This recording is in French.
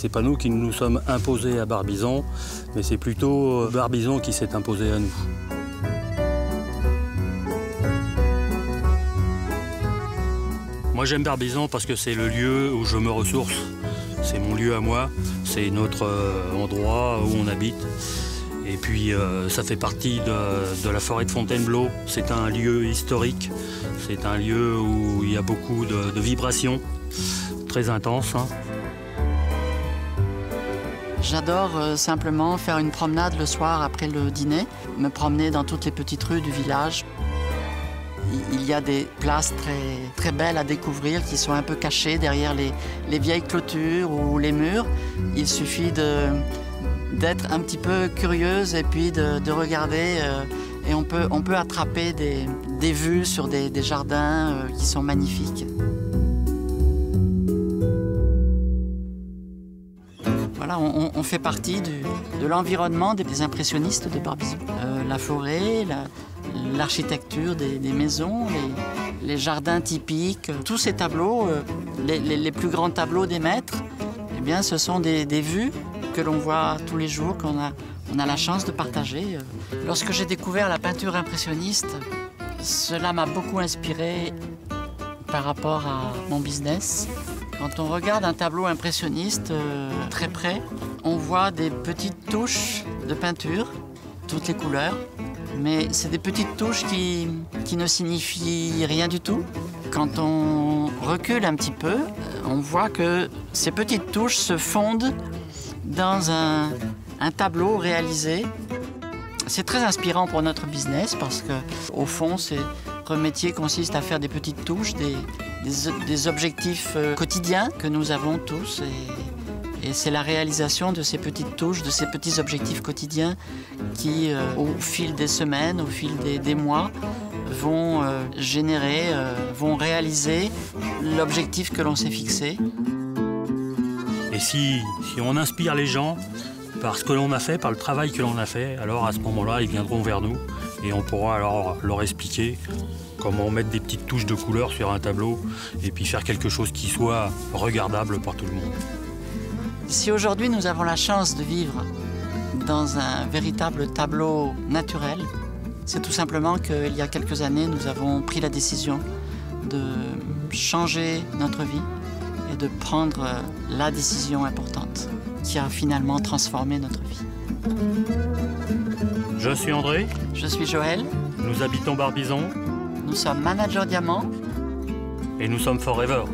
C'est pas nous qui nous sommes imposés à Barbizon, mais c'est plutôt Barbizon qui s'est imposé à nous. Moi j'aime Barbizon parce que c'est le lieu où je me ressource. C'est mon lieu à moi, c'est notre endroit où on habite. Et puis ça fait partie de la forêt de Fontainebleau. C'est un lieu historique, c'est un lieu où il y a beaucoup de vibrations, très intenses. Hein. J'adore simplement faire une promenade le soir après le dîner, me promener dans toutes les petites rues du village. Il y a des places très belles à découvrir qui sont un peu cachées derrière les vieilles clôtures ou les murs. Il suffit d'être un petit peu curieuse et puis de regarder et on peut attraper des vues sur des jardins qui sont magnifiques. Voilà, on fait partie de l'environnement des impressionnistes de Barbizon. La forêt, l'architecture des maisons, les jardins typiques, tous ces tableaux, les plus grands tableaux des maîtres, eh bien, ce sont des vues que l'on voit tous les jours, qu'on a la chance de partager. Lorsque j'ai découvert la peinture impressionniste, cela m'a beaucoup inspiré par rapport à mon business. Quand on regarde un tableau impressionniste très près, on voit des petites touches de peinture, toutes les couleurs, mais c'est des petites touches qui ne signifient rien du tout. Quand on recule un petit peu, on voit que ces petites touches se fondent dans un tableau réalisé. C'est très inspirant pour notre business parce que, au fond, notre métier consiste à faire des petites touches, des objectifs quotidiens que nous avons tous. Et c'est la réalisation de ces petites touches, de ces petits objectifs quotidiens qui, au fil des semaines, au fil des mois, vont vont réaliser l'objectif que l'on s'est fixé. Et si on inspire les gens par ce que l'on a fait, par le travail que l'on a fait, alors à ce moment-là, ils viendront vers nous et on pourra alors leur expliquer comment mettre des petites touches de couleur sur un tableau et puis faire quelque chose qui soit regardable par tout le monde. Si aujourd'hui nous avons la chance de vivre dans un véritable tableau naturel, c'est tout simplement qu'il y a quelques années, nous avons pris la décision de changer notre vie et de prendre la décision importante qui a finalement transformé notre vie. Je suis André. Je suis Joël. Nous habitons Barbizon. Nous sommes Manager Diamant. Et nous sommes Forever.